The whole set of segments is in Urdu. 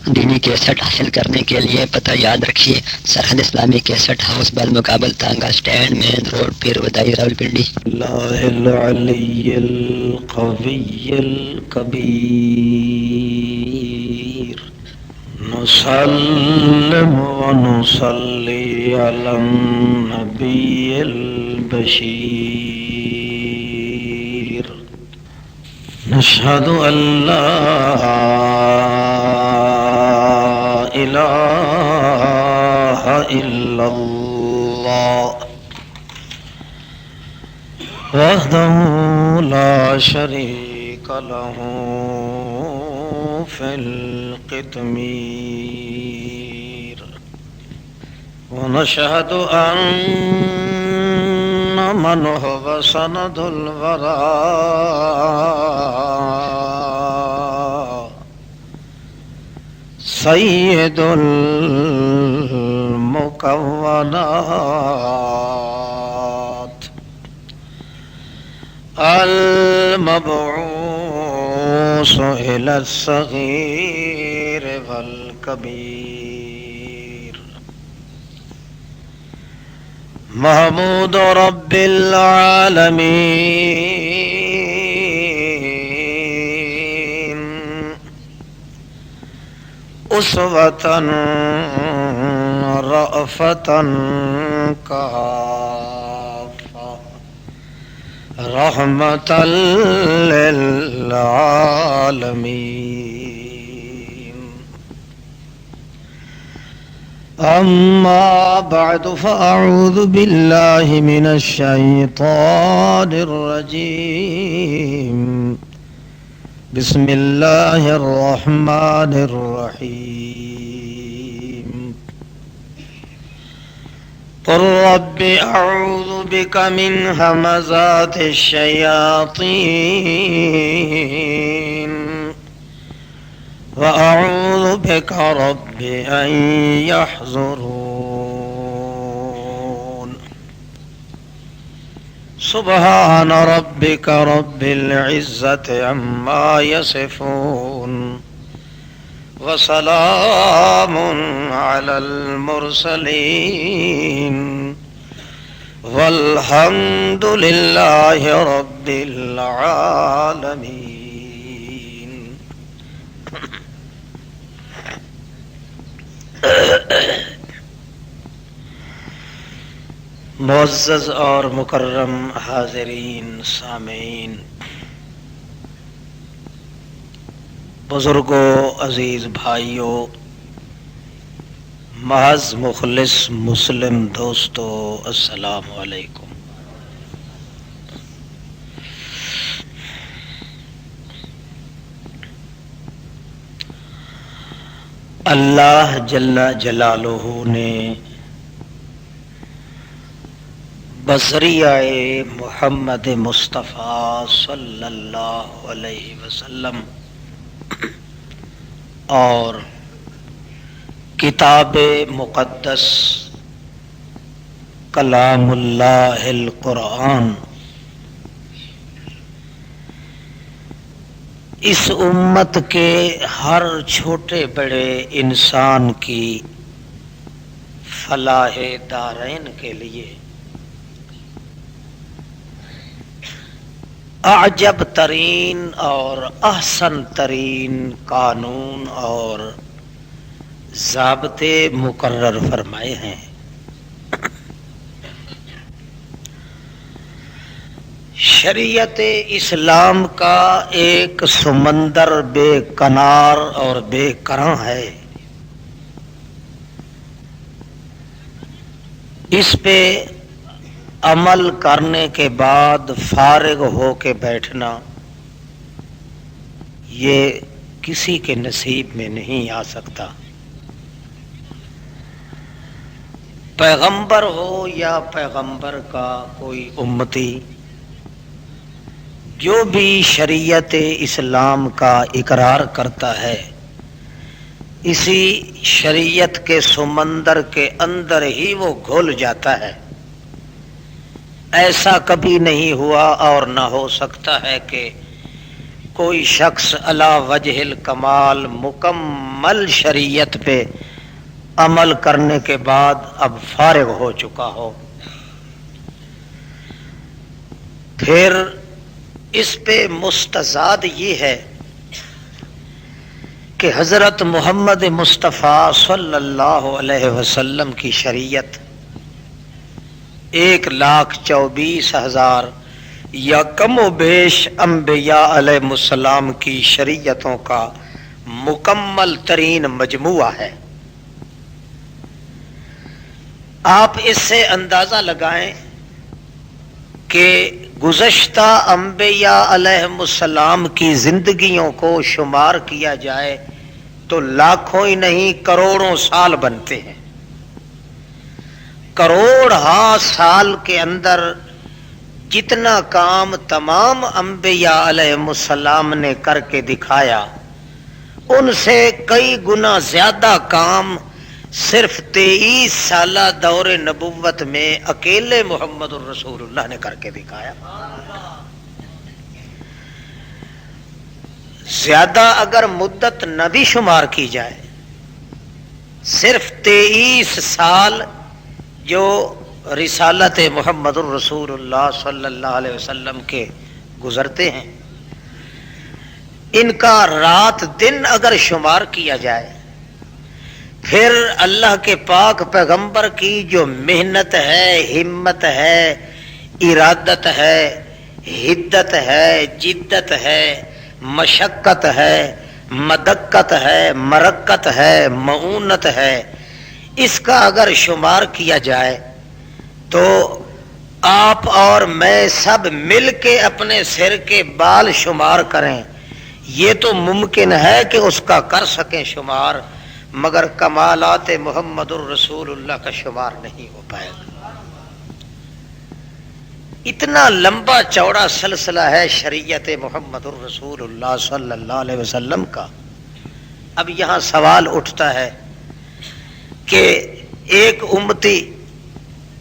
دینی کیسٹ حاصل کرنے کے لیے پتہ یاد رکھیے، سرحد اسلامی کیسٹ ہاؤس بالمقابل تانگا اسٹینڈ، مین روڈ، پیر ودائی، راولپنڈی۔ اللہ العلی القوی الکبیر، نسلم ونصلی علی النبی البشیر، نشہد ان لا الہ الا اللہ وحدہ لا شریک لہ فی القطمیر، ونشہد ان من هو سند الوراء سید المکونات المبعوث إلى الصغير والكبير، محمود رب العالمين، أسوة رأفة كافة، رحمة للعالمين، أما بعد فأعوذ بالله من الشيطان الرجيم، بسم الله الرحمن الرحيم، قل رب أعوذ بك من همزات الشياطين وأعوذ بك رب أن يحضرون، سبحان ربك رب العزة عما يصفون، وسلام على المرسلين، والحمد لله رب العالمين۔ معزز اور مکرم حاضرین سامعین، بزرگوں، عزیز بھائیوں، محض مخلص مسلم دوستو، السلام علیکم۔ اللہ جل جلالہ نے بذریعہ محمد مصطفیٰ صلی اللہ علیہ وسلم اور کتاب مقدس کلام اللہ القرآن اس امت کے ہر چھوٹے بڑے انسان کی فلاح دارین کے لیے اعجب ترین اور احسن ترین قانون اور ضابطے مقرر فرمائے ہیں۔ شریعت اسلام کا ایک سمندر بے کنار اور بے کراں ہے، اس پہ عمل کرنے کے بعد فارغ ہو کے بیٹھنا یہ کسی کے نصیب میں نہیں آ سکتا، پیغمبر ہو یا پیغمبر کا کوئی امتی، جو بھی شریعت اسلام کا اقرار کرتا ہے اسی شریعت کے سمندر کے اندر ہی وہ گھل جاتا ہے۔ ایسا کبھی نہیں ہوا اور نہ ہو سکتا ہے کہ کوئی شخص علی وجہ الکمال مکمل شریعت پہ عمل کرنے کے بعد اب فارغ ہو چکا ہو، پھر اس پہ مستزاد یہ ہے کہ حضرت محمد مصطفیٰ صلی اللہ علیہ وسلم کی شریعت 1,24,000 یا کم و بیش انبیاء علیہ السلام کی شریعتوں کا مکمل ترین مجموعہ ہے۔ آپ اس سے اندازہ لگائیں کہ گزشتہ انبیاء علیہ السلام کی زندگیوں کو شمار کیا جائے تو لاکھوں ہی نہیں کروڑوں سال بنتے ہیں۔ کروڑ ہا سال کے اندر جتنا کام تمام انبیاء علیہ السلام نے کر کے دکھایا، ان سے کئی گنا زیادہ کام صرف 23 سالہ دور نبوت میں اکیلے محمد الرسول اللہ نے کر کے دکھایا۔ زیادہ اگر مدت نہ بھی شمار کی جائے، صرف 23 سال جو رسالت محمد الرسول اللہ صلی اللہ علیہ وسلم کے گزرتے ہیں، ان کا رات دن اگر شمار کیا جائے، پھر اللہ کے پاک پیغمبر کی جو محنت ہے، ہمت ہے، ارادت ہے، حدت ہے، جدت ہے، مشقت ہے، مدقت ہے، مرقت ہے، معونت ہے، اس کا اگر شمار کیا جائے تو آپ اور میں سب مل کے اپنے سر کے بال شمار کریں، یہ تو ممکن ہے کہ اس کا کر سکیں شمار، مگر کمالات محمد الرسول اللہ کا شمار نہیں ہو پائے گا۔ اتنا لمبا چوڑا سلسلہ ہے شریعت محمد الرسول اللہ صلی اللہ علیہ وسلم کا۔ اب یہاں سوال اٹھتا ہے کہ ایک امتی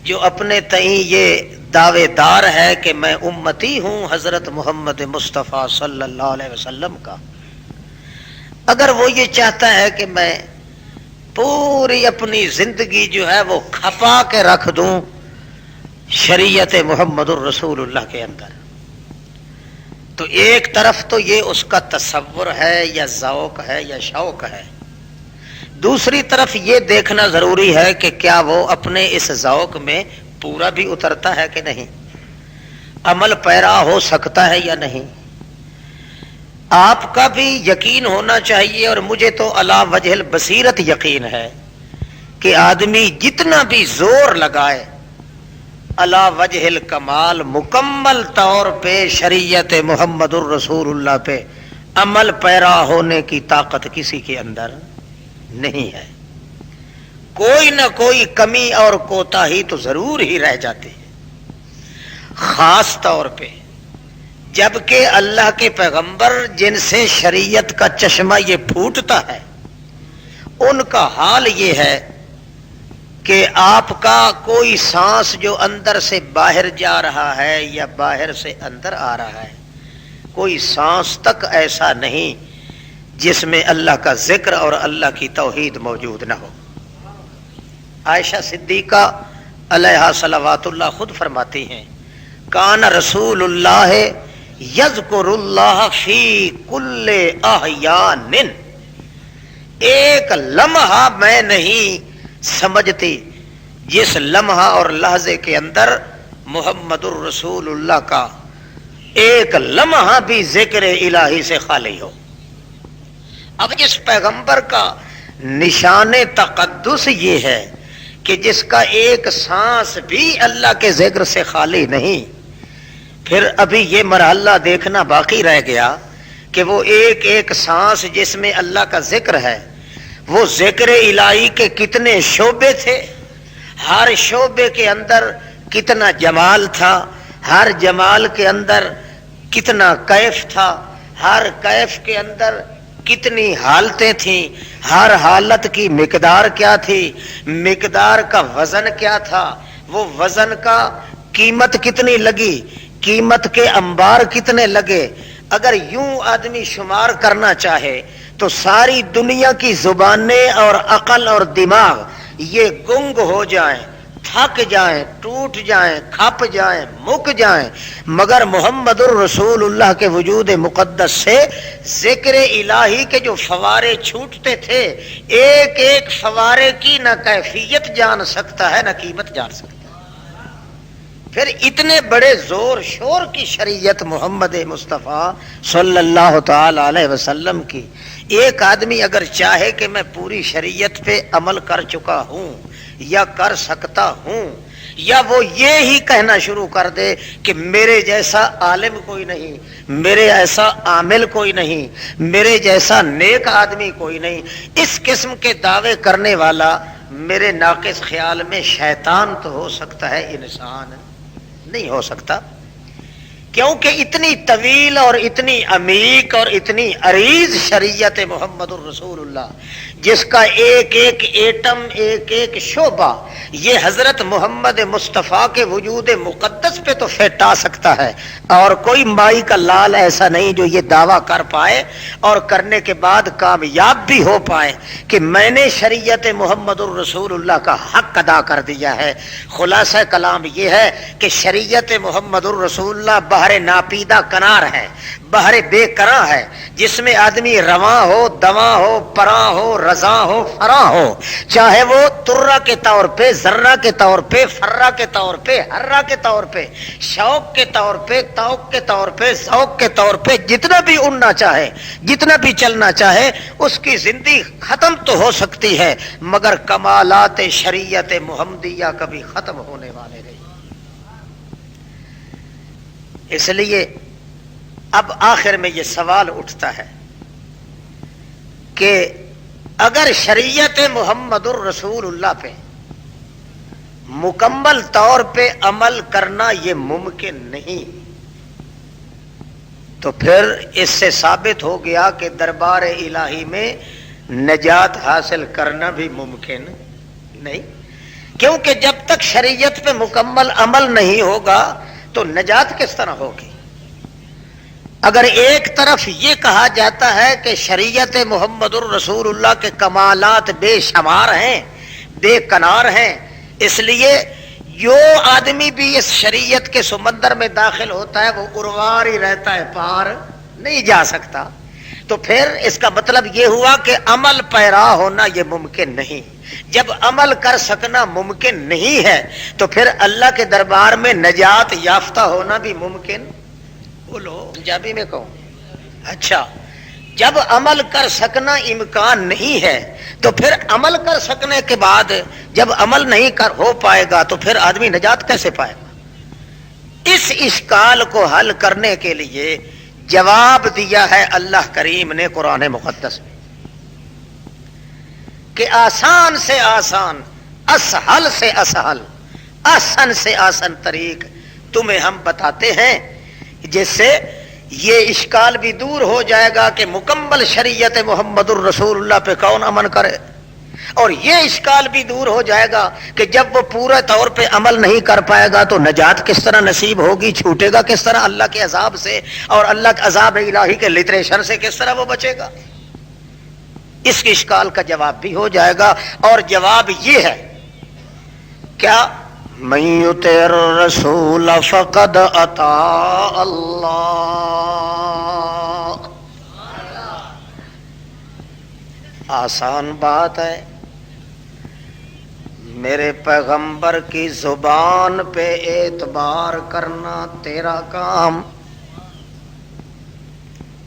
جو اپنے تئیں یہ دعوے دار ہے کہ میں امتی ہوں حضرت محمد مصطفیٰ صلی اللہ علیہ وسلم کا، اگر وہ یہ چاہتا ہے کہ میں پوری اپنی زندگی جو ہے وہ کھپا کے رکھ دوں شریعت محمد الرسول اللہ کے اندر، تو ایک طرف تو یہ اس کا تصور ہے یا ذوق ہے یا شوق ہے، دوسری طرف یہ دیکھنا ضروری ہے کہ کیا وہ اپنے اس ذوق میں پورا بھی اترتا ہے کہ نہیں، عمل پیرا ہو سکتا ہے یا نہیں۔ آپ کا بھی یقین ہونا چاہیے اور مجھے تو علی وجہ البصیرت یقین ہے کہ آدمی جتنا بھی زور لگائے علی وجہ الکمال مکمل طور پہ شریعت محمد الرسول اللہ پہ عمل پیرا ہونے کی طاقت کسی کے اندر نہیں ہے، کوئی نہ کوئی کمی اور کوتاہی تو ضرور ہی رہ جاتی ہے، خاص طور پہ جبکہ اللہ کے پیغمبر جن سے شریعت کا چشمہ یہ پھوٹتا ہے، ان کا حال یہ ہے کہ آپ کا کوئی سانس جو اندر سے باہر جا رہا ہے یا باہر سے اندر آ رہا ہے، کوئی سانس تک ایسا نہیں جس میں اللہ کا ذکر اور اللہ کی توحید موجود نہ ہو۔ عائشہ صدیقہ علیہا صلوات اللہ خود فرماتی ہیں، کان رسول اللہ یذکر اللہ فی کل احیان، ایک لمحہ میں نہیں سمجھتی جس لمحہ اور لحظے کے اندر محمد الرسول اللہ کا ایک لمحہ بھی ذکر الہی سے خالی ہو۔ اب جس پیغمبر کا نشان تقدس یہ ہے کہ جس کا ایک سانس بھی اللہ کے ذکر سے خالی نہیں، پھر ابھی یہ مرحلہ دیکھنا باقی رہ گیا کہ وہ ایک ایک سانس جس میں اللہ کا ذکر ہے، وہ ذکر الہی کے کتنے شعبے تھے، ہر شعبے کے اندر کتنا جمال تھا، ہر جمال کے اندر کتنا کیف تھا، ہر کیف کے اندر کتنی حالتیں تھیں، ہر حالت کی مقدار کیا تھی، مقدار کا وزن کیا تھا، وہ وزن کا قیمت کتنی لگی، قیمت کے انبار کتنے لگے، اگر یوں آدمی شمار کرنا چاہے تو ساری دنیا کی زبانیں اور عقل اور دماغ یہ گنگ ہو جائیں، تھک جائیں، ٹوٹ جائیں، کھپ جائیں، مک جائیں، مگر محمد الرسول اللہ کے وجود مقدس سے ذکر الہی کے جو فوارے چھوٹتے تھے، ایک ایک فوارے کی نہ کیفیت جان سکتا ہے نہ قیمت جان سکتا ہے۔ پھر اتنے بڑے زور شور کی شریعت محمد مصطفیٰ صلی اللہ تعالی علیہ وسلم کی، ایک آدمی اگر چاہے کہ میں پوری شریعت پہ عمل کر چکا ہوں یا کر سکتا ہوں، یا وہ یہ ہی کہنا شروع کر دے کہ میرے جیسا عالم کوئی نہیں، میرے ایسا عامل کوئی نہیں، میرے جیسا نیک آدمی کوئی نہیں، اس قسم کے دعوے کرنے والا میرے ناقص خیال میں شیطان تو ہو سکتا ہے، انسان نہیں ہو سکتا، کیونکہ اتنی طویل اور اتنی عمیق اور اتنی عریض شریعت محمد الرسول اللہ، جس کا ایک ایک ایٹم، ایک ایک شعبہ یہ حضرت محمد مصطفیٰ کے وجود مقدس پہ تو فٹ آ سکتا ہے، اور کوئی مائی کا لال ایسا نہیں جو یہ دعویٰ کر پائے اور کرنے کے بعد کامیاب بھی ہو پائے کہ میں نے شریعت محمد الرسول اللہ کا حق ادا کر دیا ہے۔ خلاصہ کلام یہ ہے کہ شریعت محمد الرسول اللہ بحر ناپیدہ کنار ہے، بحر بے کراں ہے، جس میں آدمی رواں ہو، دواں ہو، پراں ہو، رضاں ہو، فراں ہو، چاہے وہ ترہ کے طور پہ، ذرہ کے طور پہ، فرہ کے طور پہ، حرہ کے طور پہ، شوق کے طور پہ، توق کے طور پہ، ذوق کے طور پہ جتنا بھی اڑنا چاہے، جتنا بھی چلنا چاہے، اس کی زندگی ختم تو ہو سکتی ہے، مگر کمالات شریعت محمدیہ کبھی ختم ہونے والے نہیں۔ اس لیے اب آخر میں یہ سوال اٹھتا ہے کہ اگر شریعت محمد الرسول اللہ پہ مکمل طور پہ عمل کرنا یہ ممکن نہیں، تو پھر اس سے ثابت ہو گیا کہ دربار الہی میں نجات حاصل کرنا بھی ممکن نہیں، کیونکہ جب تک شریعت پہ مکمل عمل نہیں ہوگا تو نجات کس طرح ہوگی؟ اگر ایک طرف یہ کہا جاتا ہے کہ شریعت محمد الرسول اللہ کے کمالات بے شمار ہیں، بے کنار ہیں، اس لیے جو آدمی بھی اس شریعت کے سمندر میں داخل ہوتا ہے وہ اروار ہی رہتا ہے، پار نہیں جا سکتا، تو پھر اس کا مطلب یہ ہوا کہ عمل پیرا ہونا یہ ممکن نہیں۔ جب عمل کر سکنا ممکن نہیں ہے تو پھر اللہ کے دربار میں نجات یافتہ ہونا بھی ممکن، بولو پنجابی میں کہوں، اچھا جب عمل کر سکنا امکان نہیں ہے تو پھر عمل کر سکنے کے بعد جب عمل نہیں ہو پائے گا تو پھر آدمی نجات کیسے پائے گا؟ اس اشکال کو حل کرنے کے لیے جواب دیا ہے اللہ کریم نے قرآن مقدس میں کہ آسان سے آسان، اسہل سے اسہل، آسن سے آسن طریق تمہیں ہم بتاتے ہیں، جس سے یہ اشکال بھی دور ہو جائے گا کہ مکمل شریعت محمد الرسول اللہ پہ کون عمل کرے، اور یہ اشکال بھی دور ہو جائے گا کہ جب وہ پورے طور پہ عمل نہیں کر پائے گا تو نجات کس طرح نصیب ہوگی، چھوٹے گا کس طرح اللہ کے عذاب سے، اور اللہ کے عذاب الہی کے لٹریشن سے کس طرح وہ بچے گا۔ اس اشکال کا جواب بھی ہو جائے گا، اور جواب یہ ہے کیا؟ من یطع الرسول فقد اطاع اللہ۔ آسان بات ہے، میرے پیغمبر کی زبان پہ اعتبار کرنا تیرا کام،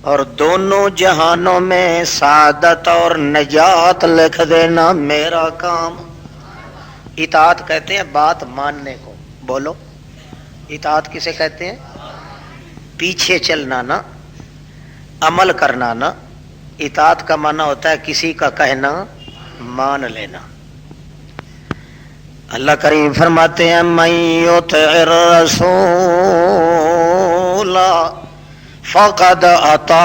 اور دونوں جہانوں میں سعادت اور نجات لکھ دینا میرا کام۔ اطاعت کہتے ہیں بات ماننے کو، بولو اطاعت کسے کہتے ہیں؟ پیچھے چلنا نا، عمل کرنا نا۔ اطاعت کا معنی ہوتا ہے کسی کا کہنا مان لینا۔ اللہ کریم فرماتے ہیں من یطع الرسول فقد اطاع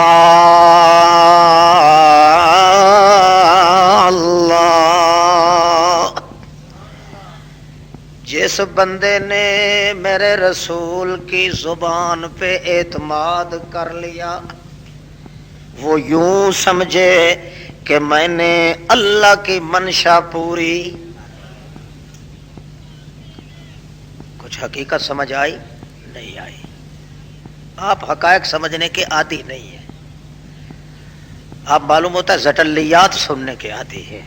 اللہ۔ جس بندے نے میرے رسول کی زبان پہ اعتماد کر لیا وہ یوں سمجھے کہ میں نے اللہ کی منشا پوری. کچھ حقیقت سمجھ آئی؟ نہیں آئی. آپ حقائق سمجھنے کے عادی نہیں ہیں. آپ معلوم ہوتا ہے زٹلیات سننے کے عادی ہیں.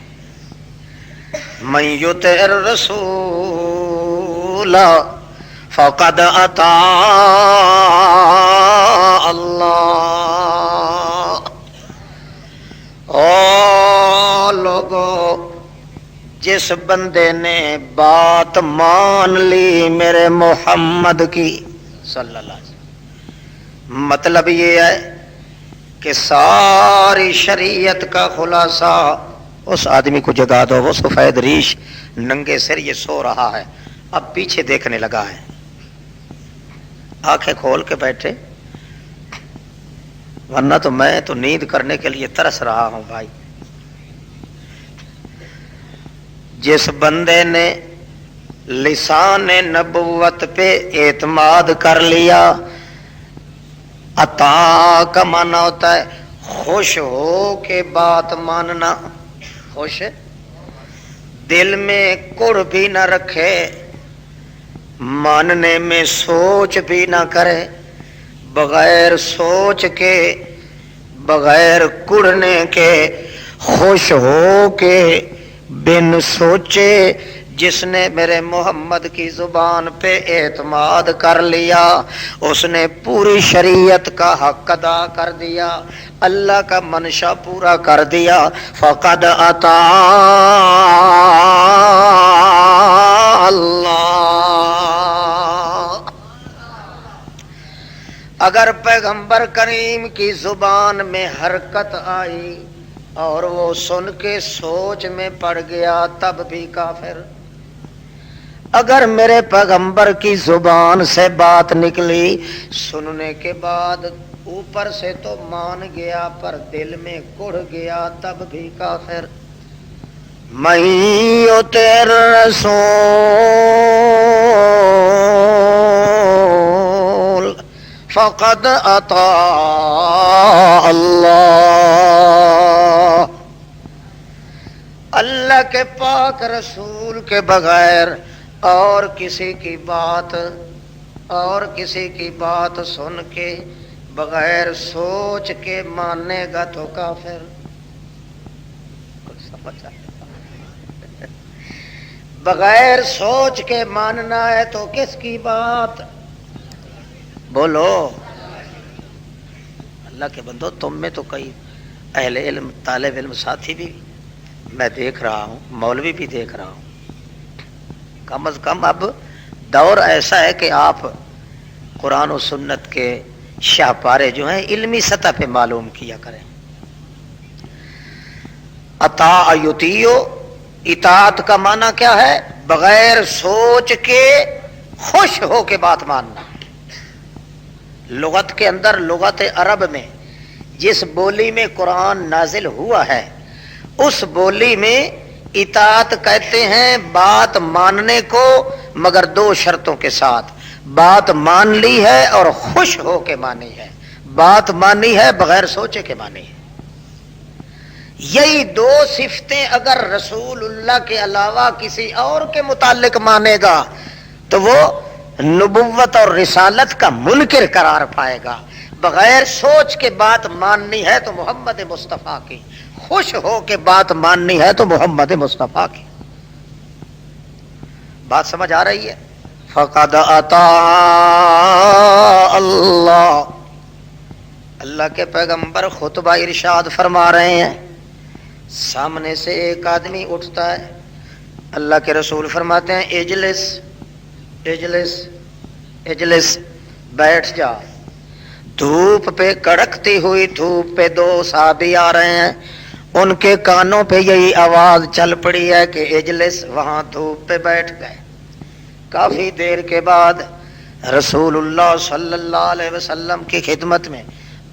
من یطع الرسول فقد اطاع اللہ. او لوگو، جس بندے نے بات مان لی میرے محمد کی صلی اللہ علیہ وسلم، مطلب یہ ہے کہ ساری شریعت کا خلاصہ اس آدمی کو جگا دو. وہ سفید ریش ننگے سر یہ سو رہا ہے، اب پیچھے دیکھنے لگا ہے. آنکھیں کھول کے بیٹھے، ورنہ تو میں تو نیند کرنے کے لیے ترس رہا ہوں بھائی. جس بندے نے لسان نبوت پہ اعتماد کر لیا، عطا کا معنی ہوتا ہے خوش ہو کے بات ماننا. خوش، دل میں کڑ بھی نہ رکھے، ماننے میں سوچ بھی نہ کرے، بغیر سوچ کے بغیر کڑنے کے خوش ہو کے بن سوچے جس نے میرے محمد کی زبان پہ اعتماد کر لیا اس نے پوری شریعت کا حق ادا کر دیا، اللہ کا منشا پورا کر دیا. فقد اطاع اللہ. اگر پیغمبر کریم کی زبان میں حرکت آئی اور وہ سن کے سوچ میں پڑ گیا تب بھی کافر. اگر میرے پیغمبر کی زبان سے بات نکلی، سننے کے بعد اوپر سے تو مان گیا پر دل میں کڑ گیا تب بھی کافر. من یطع الرسول فقد اطاع اللہ. اللہ کے پاک رسول کے بغیر اور کسی کی بات سن کے بغیر سوچ کے ماننے گا تو کافر. کچھ سمجھ آیا؟ بغیر سوچ کے ماننا ہے تو کس کی بات؟ بولو. اللہ کے بندو، تم میں تو کئی اہل علم طالب علم ساتھی بھی میں دیکھ رہا ہوں، مولوی بھی دیکھ رہا ہوں. کم از کم اب دور ایسا ہے کہ آپ قرآن و سنت کے شاہپارے جو ہیں علمی سطح پہ معلوم کیا کریں. اطاع یطیع، اطاعت کا معنی کیا ہے؟ بغیر سوچ کے خوش ہو کے بات ماننا. لغت کے اندر، لغت عرب میں جس بولی میں قرآن نازل ہوا ہے اس بولی میں اطاعت کہتے ہیں بات ماننے کو، مگر دو شرطوں کے ساتھ. بات مان لی ہے اور خوش ہو کے مانی ہے. بات مانی ہے بغیر سوچے کے مانی ہے. یہی دو صفتیں اگر رسول اللہ کے علاوہ کسی اور کے متعلق مانے گا تو وہ نبوت اور رسالت کا منکر قرار پائے گا. بغیر سوچ کے بات ماننی ہے تو محمد مصطفیٰ کی، خوش ہو کے بات ماننی ہے تو محمد مصطفیٰ کی. بات سمجھ آ رہی ہے؟ فقد اطاع اللہ. اللہ کے پیغمبر خطبہ ارشاد فرما رہے ہیں. سامنے سے ایک آدمی اٹھتا ہے، اللہ کے رسول فرماتے ہیں اجلس اجلس اجلس، بیٹھ جا. دھوپ پہ، کڑکتی ہوئی دھوپ پہ دو صحابی آ رہے ہیں، ان کے کانوں پہ یہی آواز چل پڑی ہے کہ اجلس، وہاں دھوپ پہ بیٹھ گئے. کافی دیر کے بعد رسول اللہ صلی اللہ علیہ وسلم کی خدمت میں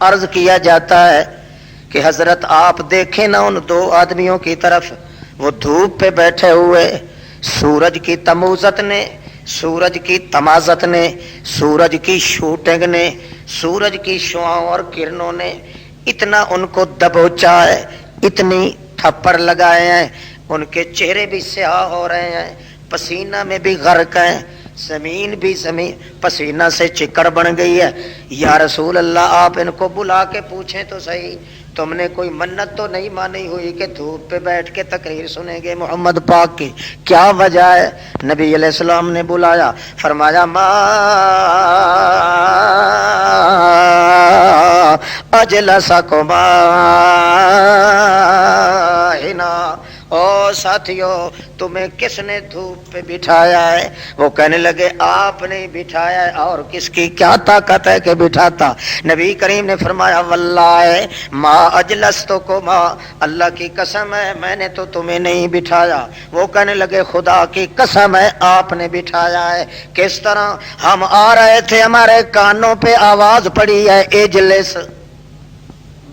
عرض کیا جاتا ہے کہ حضرت آپ دیکھیں نا ان دو آدمیوں کی طرف، وہ دھوپ پہ بیٹھے ہوئے. سورج کی تموزت نے سورج کی تمازت نے، سورج کی شوٹنگ نے، سورج کی شعاؤں اور کرنوں نے اتنا ان کو دبوچا ہے، اتنی تھپڑ لگائے ہیں، ان کے چہرے بھی سیاہ ہو رہے ہیں، پسینہ میں بھی غرق ہیں، زمین بھی زمین پسینہ سے چکڑ بن گئی ہے۔ یا رسول اللہ آپ ان کو بلا کے پوچھیں تو صحیح، تم نے کوئی منت تو نہیں مانی ہوئی کہ دھوپ پہ بیٹھ کے تقریر سنیں گے محمد پاک کی؟ کیا وجہ ہے؟ نبی علیہ السلام نے بلایا، فرمایا ما اجلسکما ہنا، او ساتھیو تمہیں کس نے دھوپ پہ بٹھایا ہے؟ وہ کہنے لگے آپ نے بٹھایا ہے، اور کس کی کیا طاقت ہے کہ بٹھاتا؟ نبی کریم نے فرمایا واللہ ما اجلستکما، اللہ کی قسم ہے میں نے تو تمہیں نہیں بٹھایا۔ وہ کہنے لگے خدا کی قسم ہے آپ نے بٹھایا ہے۔ کس طرح؟ ہم آ رہے تھے، ہمارے کانوں پہ آواز پڑی ہے اجلس،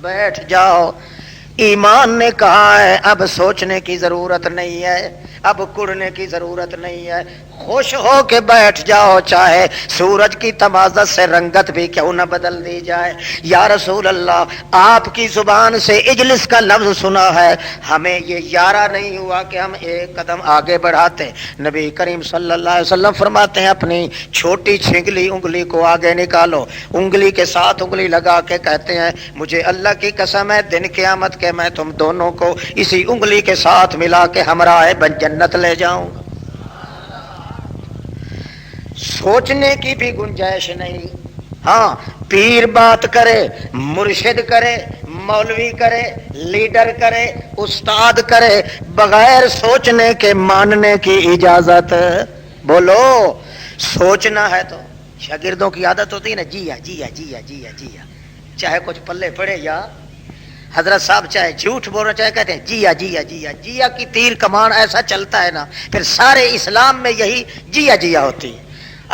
بیٹھ جاؤ۔ ایمان نے کہا ہے اب سوچنے کی ضرورت نہیں ہے، اب کڑنے کی ضرورت نہیں ہے، خوش ہو کے بیٹھ جاؤ، چاہے سورج کی تمازت سے رنگت بھی کیوں نہ بدل دی جائے۔ یا رسول اللہ آپ کی زبان سے اجلس کا لفظ سنا ہے، ہمیں یہ یارہ نہیں ہوا کہ ہم ایک قدم آگے بڑھاتے۔ نبی کریم صلی اللہ علیہ وسلم فرماتے ہیں اپنی چھوٹی چھنگلی انگلی کو آگے نکالو، انگلی کے ساتھ انگلی لگا کے کہتے ہیں مجھے اللہ کی قسم ہے دن قیامت کے میں تم دونوں کو اسی انگلی کے ساتھ ملا کے ہمراہ بن جنت لے جاؤں گا۔ سوچنے کی بھی گنجائش نہیں۔ ہاں پیر بات کرے، مرشد کرے، مولوی کرے، لیڈر کرے، استاد کرے، بغیر سوچنے کے ماننے کی اجازت؟ بولو سوچنا ہے تو شاگردوں کی عادت ہوتی ہے نا، جیا جیا جیا جیا جیا، چاہے کچھ پلے پڑے یا حضرت صاحب چاہے جھوٹ بولنا چاہے کہتے ہیں جیا جیا جیا جیا کی تیر کمان ایسا چلتا ہے نا، پھر سارے اسلام میں یہی جیا جیا ہوتی ہے۔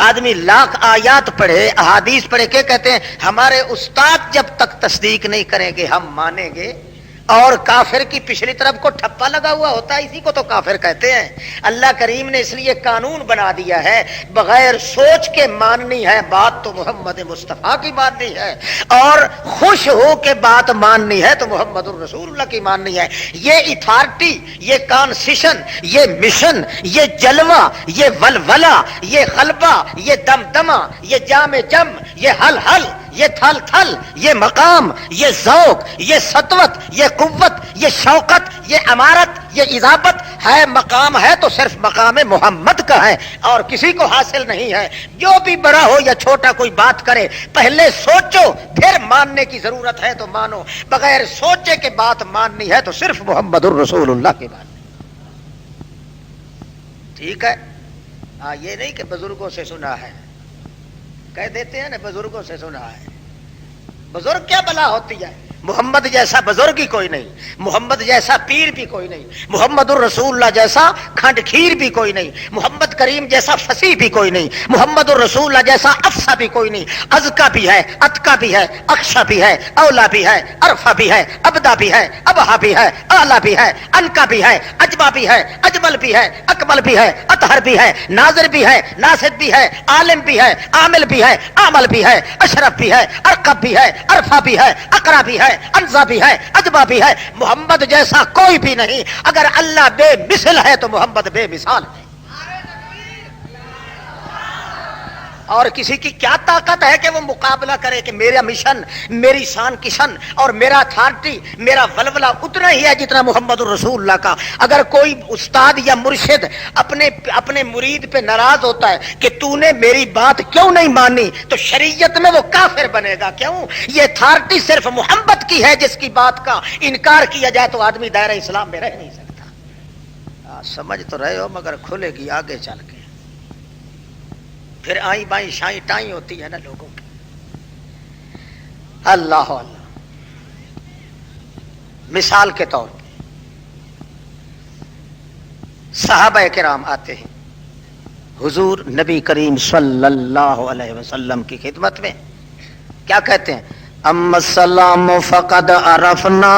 آدمی لاکھ آیات پڑھے، احادیث پڑھے، کہ کہتے ہیں ہمارے استاد جب تک تصدیق نہیں کریں گے ہم مانیں گے، اور کافر کی پچھلی طرف کو ٹھپا لگا ہوا ہوتا ہے، اسی کو تو کافر کہتے ہیں۔ اللہ کریم نے اس لیے قانون بنا دیا ہے بغیر سوچ کے ماننی ہے بات تو محمد مصطفیٰ کی ماننی ہے، اور خوش ہو کے بات ماننی ہے تو محمد الرسول اللہ کی ماننی ہے۔ یہ اتھارٹی، یہ کانسیشن، یہ مشن، یہ جلوہ، یہ ولولہ، یہ غلبہ، یہ دمدمہ، یہ جام جم، یہ حل حل، یہ تھل تھل، یہ مقام، یہ ذوق، یہ سطوت، یہ قوت، یہ شوقت، یہ امارت، یہ اضافت ہے، مقام ہے تو صرف مقام محمد کا ہے اور کسی کو حاصل نہیں ہے۔ جو بھی بڑا ہو یا چھوٹا کوئی بات کرے پہلے سوچو پھر ماننے کی ضرورت ہے تو مانو، بغیر سوچے کہ بات ماننی ہے تو صرف محمد الرسول اللہ کی بات۔ ٹھیک ہے؟ یہ نہیں کہ بزرگوں سے سنا ہے، کہہ دیتے ہیں نا بزرگوں سے سنا ہے۔ بزرگ کیا بلا ہوتی ہے؟ محمد جیسا بزرگ ہی کوئی نہیں، محمد جیسا پیر بھی کوئی نہیں، محمد الرسول اللہ جیسا کھنڈ کھیر بھی کوئی نہیں، محمد کریم جیسا فصیح بھی کوئی نہیں، محمد الرسول اللہ جیسا افسا بھی کوئی نہیں۔ ازکا بھی ہے، اتکا بھی ہے، اکشا بھی ہے، اولا بھی ہے، عرفا بھی ہے، ابدا بھی ہے، ابہا بھی ہے، اعلیٰ بھی ہے، انکا بھی ہے، اجبا بھی ہے، اجمل بھی ہے، اکمل بھی ہے، اطہر بھی ہے، ناظر بھی ہے، ناصر بھی ہے، عالم بھی ہے، عامل بھی ہے، عامل بھی ہے، اشرف بھی ہے، ارقب بھی ہے، عرفا بھی ہے، اقرا بھی ہے، انزا بھی ہے، اجبا بھی ہے۔ محمد جیسا کوئی بھی نہیں۔ اگر اللہ بے مثل ہے تو محمد بے مثال ہے۔ اور کسی کی کیا طاقت ہے کہ وہ مقابلہ کرے کہ میرا مشن، میری شان کشن اور میرا اتھارٹی، میرا ولولہ اتنا ہی ہے جتنا محمد الرسول اللہ کا۔ اگر کوئی استاد یا مرشد اپنے مرید پہ ناراض ہوتا ہے کہ تو نے میری بات کیوں نہیں مانی تو شریعت میں وہ کافر بنے گا۔ کیوں؟ یہ اتھارٹی صرف محمد کی ہے، جس کی بات کا انکار کیا جائے تو آدمی دائرہ اسلام میں رہ نہیں سکتا۔ سمجھ تو رہے ہو مگر کھلے گی آگے چل کے، پھر آئی بائیں شائیں ٹائیں ہوتی ہے نا لوگوں کی۔ اللہ اللہ، مثال کے طور پہ صحابہ کرام آتے ہیں حضور نبی کریم صلی اللہ علیہ وسلم کی خدمت میں، کیا کہتے ہیں؟ اما السلام فقد عرفنا،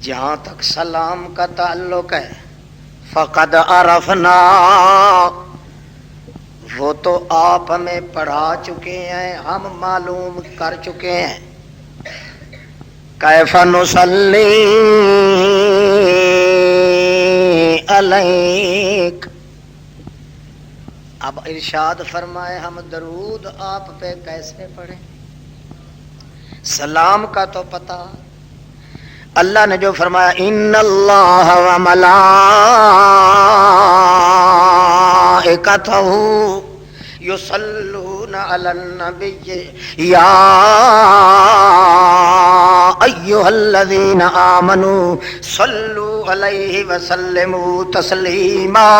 جہاں تک سلام کا تعلق ہے فقد عرفنا، وہ تو آپ ہمیں پڑھا چکے ہیں، ہم معلوم کر چکے ہیں۔ کیف نصلی علیک، اب ارشاد فرمائے ہم درود آپ پہ کیسے پڑھیں؟ سلام کا تو پتہ، اللہ نے جو فرمایا ان اللہ و ملائکتہ یصلون علی النبی یا ایھا الذین آمنوا صلوا علیہ وسلموا تسلیما۔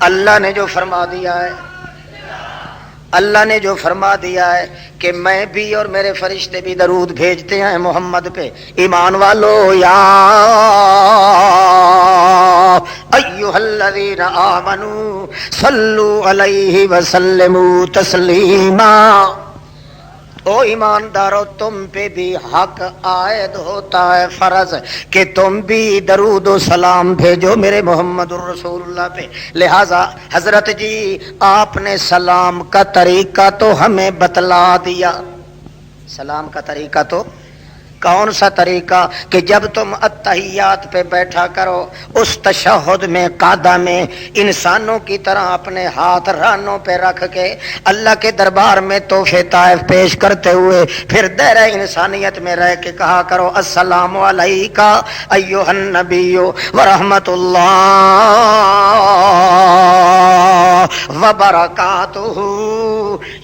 اللہ نے جو فرما دیا ہے، اللہ نے جو فرما دیا ہے کہ میں بھی اور میرے فرشتے بھی درود بھیجتے ہیں محمد پہ، ایمان والو یا ایھا الذین آمنوا صلوا علیہ وسلموا تسلیما۔ او ایماندارو، تم پہ بھی حق عائد ہوتا ہے، فرض کہ تم بھی درود و سلام بھیجو میرے محمد الرسول اللہ پہ۔ لہذا حضرت جی آپ نے سلام کا طریقہ تو ہمیں بتلا دیا۔ سلام کا طریقہ تو کون سا طریقہ؟ کہ جب تم التحیات پہ بیٹھا کرو، اس تشہد میں قعدہ میں انسانوں کی طرح اپنے ہاتھ رانوں پہ رکھ کے اللہ کے دربار میں تحفے طائف پیش کرتے ہوئے پھر دائرہ انسانیت میں رہ کے کہا کرو السلام علیکہ ایھا النبی ورحمۃ اللہ وبرکاتہ۔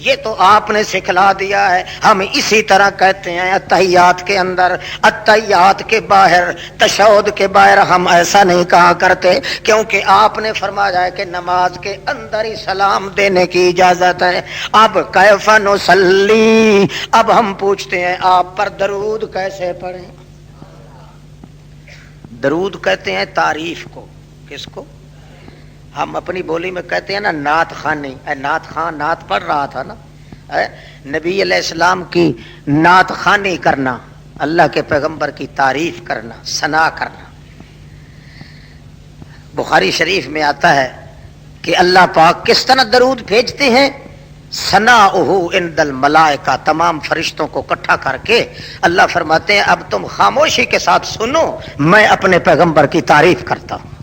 یہ تو آپ نے سکھلا دیا ہے، ہم اسی طرح کہتے ہیں التحیات کے اندر، التحیات کے باہر، تشہد کے باہر ہم ایسا نہیں کہا کرتے، کیونکہ آپ نے فرمایا ہے کہ نماز کے اندر ہی سلام دینے کی اجازت ہے۔ اب کیف نصلی، اب ہم پوچھتے ہیں آپ پر درود کیسے پڑھیں؟ درود کہتے ہیں تعریف کو، کس کو؟ ہم اپنی بولی میں کہتے ہیں نا نعت خوانی، نعت خان نعت پڑھ رہا تھا نا، نبی علیہ السلام کی نعت خوانی کرنا، اللہ کے پیغمبر کی تعریف کرنا، ثنا کرنا۔ بخاری شریف میں آتا ہے کہ اللہ پاک کس طرح درود بھیجتے ہیں؟ ثناؤہ عند الملائکہ، تمام فرشتوں کو اکٹھا کر کے اللہ فرماتے ہیں اب تم خاموشی کے ساتھ سنو، میں اپنے پیغمبر کی تعریف کرتا ہوں۔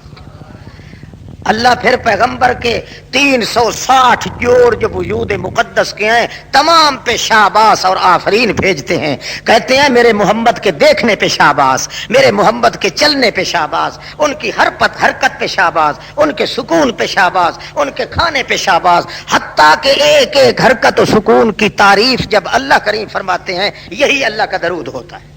اللہ پھر پیغمبر کے 360 جوڑ جو وجود مقدس کے ہیں تمام پہ شاباس اور آفرین بھیجتے ہیں، کہتے ہیں میرے محمد کے دیکھنے پہ شاباس، میرے محمد کے چلنے پہ شاباس، ان کی حرکت پہ شاباس، ان کے سکون پہ شاباس، ان کے کھانے پہ شاباس، حتیٰ کہ ایک ایک حرکت و سکون کی تعریف جب اللہ کریم فرماتے ہیں یہی اللہ کا درود ہوتا ہے۔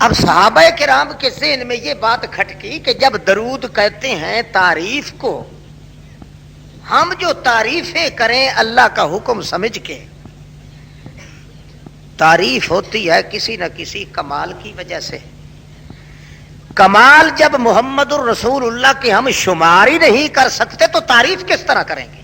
اب صحابہ کرام کے ذہن میں یہ بات کھٹکی کہ جب درود کہتے ہیں تعریف کو، ہم جو تعریفیں کریں اللہ کا حکم سمجھ کے، تعریف ہوتی ہے کسی نہ کسی کمال کی وجہ سے۔ کمال جب محمد الرسول اللہ کے ہم شمار ہی نہیں کر سکتے تو تعریف کس طرح کریں گے؟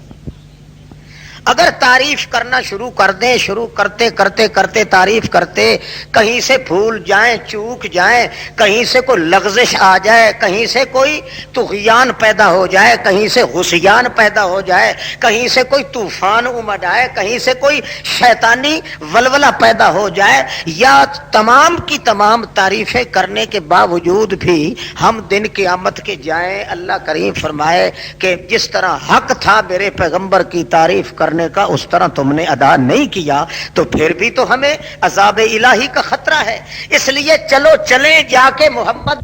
اگر تعریف کرنا شروع کر دیں، شروع کرتے کرتے کرتے تعریف کرتے کہیں سے بھول جائیں، چوک جائیں، کہیں سے کوئی لغزش آ جائے، کہیں سے کوئی طغیان پیدا ہو جائے، کہیں سے غثیان پیدا ہو جائے، کہیں سے کوئی طوفان امڈ آئے، کہیں سے کوئی شیطانی ولولہ پیدا ہو جائے، یا تمام کی تمام تعریفیں کرنے کے باوجود بھی ہم دن قیامت کے جائیں، اللہ کریم فرمائے کہ جس طرح حق تھا میرے پیغمبر کی تعریف کرنے کا اس طرح تم نے ادا نہیں کیا، تو پھر بھی تو ہمیں عذاب الہی کا خطرہ ہے۔ اس لیے چلو چلیں جا کے محمد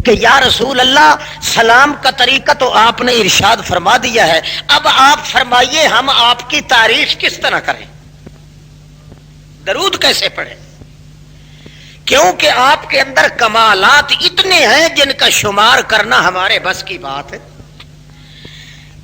کہ یا رسول اللہ سلام کا طریقہ تو آپ نے ارشاد فرما دیا ہے، اب آپ فرمائیے ہم آپ کی تعریف کس طرح کریں، درود کیسے پڑھیں؟ کیونکہ آپ کے اندر کمالات اتنے ہیں جن کا شمار کرنا ہمارے بس کی بات ہے۔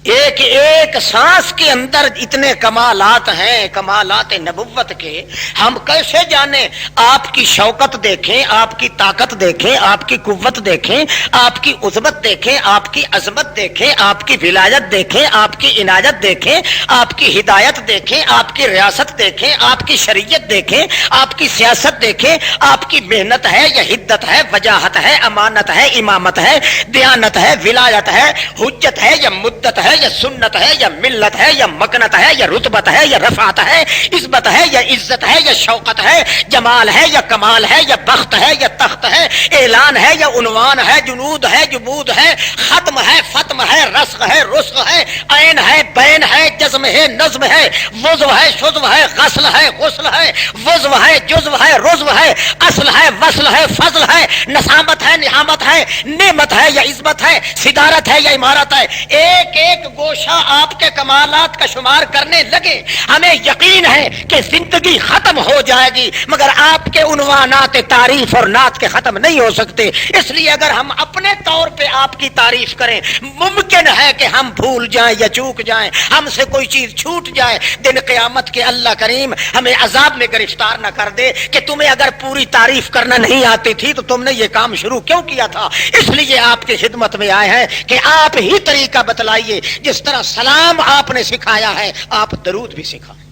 ایک ایک سانس کے اندر اتنے کمالات ہیں، کمالات نبوت کے، ہم کیسے جانیں؟ آپ کی شوکت دیکھیں، آپ کی طاقت دیکھیں، آپ کی قوت دیکھیں، آپ کی عظمت دیکھیں، آپ کی عظمت دیکھیں، آپ کی ولایت دیکھیں، آپ کی عنایت دیکھیں، آپ کی ہدایت دیکھیں، آپ کی ریاست دیکھیں، آپ کی شریعت دیکھیں، آپ کی سیاست دیکھیں، آپ کی محنت ہے یا حدت ہے، وجاہت ہے، امانت ہے، امامت ہے، دیانت ہے، ولایت ہے، حجت ہے یا مدت ہے یا سنت ہے یا ملت ہے یا مکنت ہے یا رتبت ہے یا رفعت ہے، عزت ہے یا عزت ہے یا شوقت ہے، جمال ہے یا کمال ہے یا بخت ہے یا تخت ہے، اعلان ہے یا عنوان ہے، جنود ہے جمود ہے، ختم ہے فتم ہے، رسخ ہے رسخ ہے، عین ہے بین ہے، جزم ہے نظم ہے، وضو ہے شذو ہے، غسل ہے غسل ہے، وضو ہے جزو ہے رزو ہے، اصل ہے وصل ہے، فضل ہے، نسامت ہے نعمت ہے، نعمت ہے یا عزمت ہے، صدارت ہے یا عمارت ہے، ایک ایک گوشہ آپ کے کمالات کا شمار کرنے لگے، ہمیں یقین ہے کہ زندگی ختم ہو جائے گی، مگر آپ کے عنوانات تعریف اور نعت کے ختم نہیں ہو سکتے۔ اس لیے اگر ہم اپنے طور پہ آپ کی تعریف کریں، ممکن ہے کہ ہم بھول جائیں یا چوک جائیں، ہم سے کوئی چیز چھوٹ جائے، دن قیامت کے اللہ کریم ہمیں عذاب میں گرفتار نہ کر دے کہ تمہیں اگر پوری تعریف کرنا نہیں آتی تھی تو تم نے یہ کام شروع کیوں کیا تھا۔ اس لیے آپ کی خدمت میں آئے ہیں کہ آپ ہی طریقہ بتلائیے، جس طرح سلام آپ نے سکھایا ہے آپ درود بھی سکھائیں۔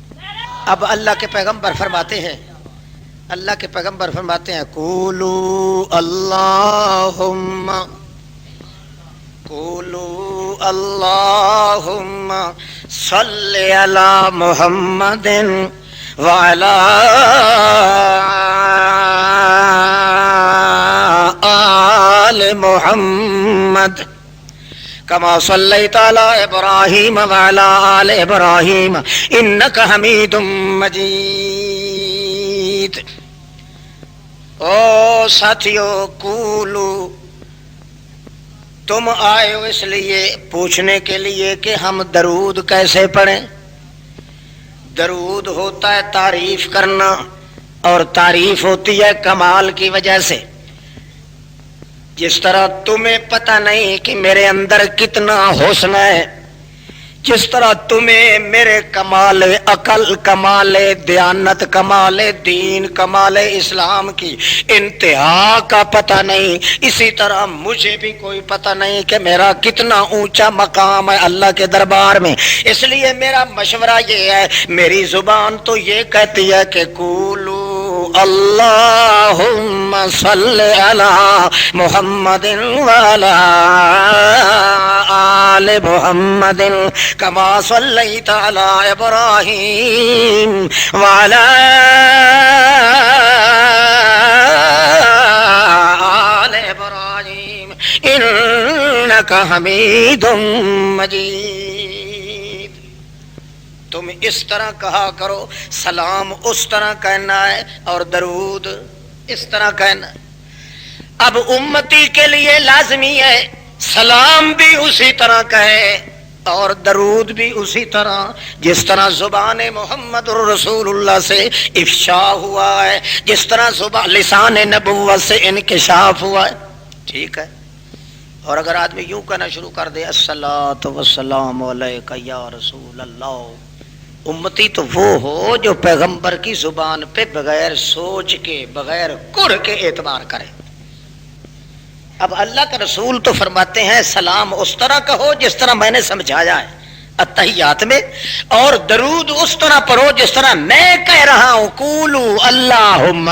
اب اللہ کے پیغمبر فرماتے ہیں، اللہ کے پیغمبر فرماتے ہیں قولو اللہم صلی علی محمد وعلی آل محمد کما صلیت علی ابراہیم وعلی آل ابراہیم انک حمید مجید۔ او ساتھیو، قولو، تم آئے ہو اس لیے پوچھنے کے لیے کہ ہم درود کیسے پڑھیں۔ درود ہوتا ہے تعریف کرنا، اور تعریف ہوتی ہے کمال کی وجہ سے۔ جس طرح تمہیں پتہ نہیں کہ میرے اندر کتنا حسن ہے، جس طرح تمہیں میرے کمال عقل، کمال دیانت، کمال دین، کمال اسلام کی انتہا کا پتہ نہیں، اسی طرح مجھے بھی کوئی پتہ نہیں کہ میرا کتنا اونچا مقام ہے اللہ کے دربار میں۔ اس لیے میرا مشورہ یہ ہے، میری زبان تو یہ کہتی ہے کہ قولوا اللہم صلی علی محمد وعلی آل محمد کما صلیت علی ابراہیم وعلی آل ابراہیم انک حمید مجید۔ تم اس طرح کہا کرو، سلام اس طرح کہنا ہے اور درود اس طرح کہنا ہے۔ اب امتی کے لیے لازمی ہے سلام بھی اسی طرح کہے اور درود بھی اسی طرح، جس طرح زبان محمد رسول اللہ سے افشاء ہوا ہے، جس طرح لسان نبوت سے انکشاف ہوا ہے، ٹھیک ہے۔ اور اگر آدمی یوں کہنا شروع کر دے الصلاۃ والسلام علیک یا رسول اللہ، امتی تو وہ ہو جو پیغمبر کی زبان پہ بغیر سوچ کے، بغیر کڑ کے اعتبار کرے۔ اب اللہ کا رسول تو فرماتے ہیں سلام اس طرح کہو جس طرح میں نے سمجھایا ہے التحیات میں، اور درود اس طرح پڑھو جس طرح میں کہہ رہا ہوں۔ قولو اللہم،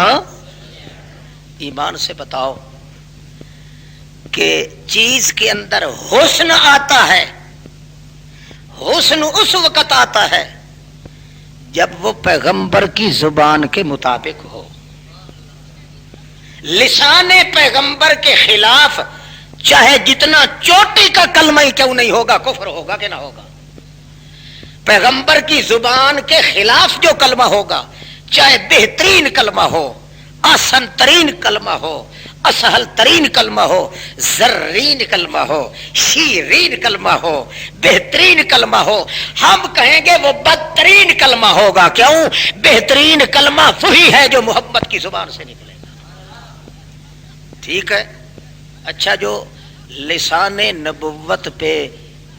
ایمان سے بتاؤ کہ چیز کے اندر حسن آتا ہے، حسن اس وقت آتا ہے جب وہ پیغمبر کی زبان کے مطابق ہو۔ لسان پیغمبر کے خلاف چاہے جتنا چوٹی کا کلمہ ہی کیوں نہیں ہوگا، کفر ہوگا کہ نہ ہوگا؟ پیغمبر کی زبان کے خلاف جو کلمہ ہوگا، چاہے بہترین کلمہ ہو، آسن ترین کلمہ ہو، اسہل ترین کلمہ ہو، زرین کلمہ ہو، شیرین کلمہ ہو، بہترین کلمہ ہو، ہم کہیں گے وہ بدترین کلمہ ہوگا۔ کیوں؟ بہترین کلمہ وہی ہے جو محبت کی زبان سے نکلے گا، ٹھیک ہے۔ اچھا، جو لسان نبوت پہ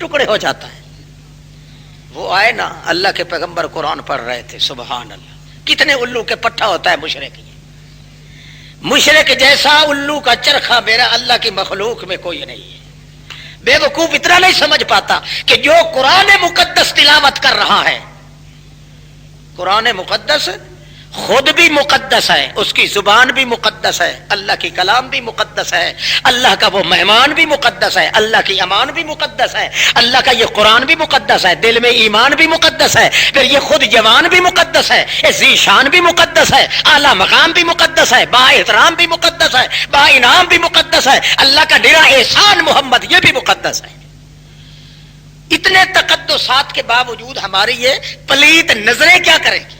ٹکڑے ہو جاتا ہے. وہ آئے نا اللہ کے پیغمبر قرآن پڑھ رہے تھے, سبحان اللہ, کتنے الو کے پٹھا ہوتا ہے مشرک. مشرک جیسا الو کا چرخا میرا اللہ کی مخلوق میں کوئی نہیں ہے. بے وقوف اتنا نہیں سمجھ پاتا کہ جو قرآن مقدس تلاوت کر رہا ہے, قرآن مقدس خود بھی مقدس ہے, اس کی زبان بھی مقدس ہے, اللہ کی کلام بھی مقدس ہے, اللہ کا وہ مہمان بھی مقدس ہے, اللہ کی امان بھی مقدس ہے, اللہ کا یہ قرآن بھی مقدس ہے, دل میں ایمان بھی مقدس ہے, پھر یہ خود جوان بھی مقدس ہے, ذی شان بھی مقدس ہے, اعلیٰ مقام بھی مقدس ہے, با احترام بھی مقدس ہے, با انعام بھی مقدس ہے, اللہ کا نرا احسان محمد یہ بھی مقدس ہے. اتنے تقدسات کے باوجود ہماری یہ پلیت نظریں کیا کریں گی؟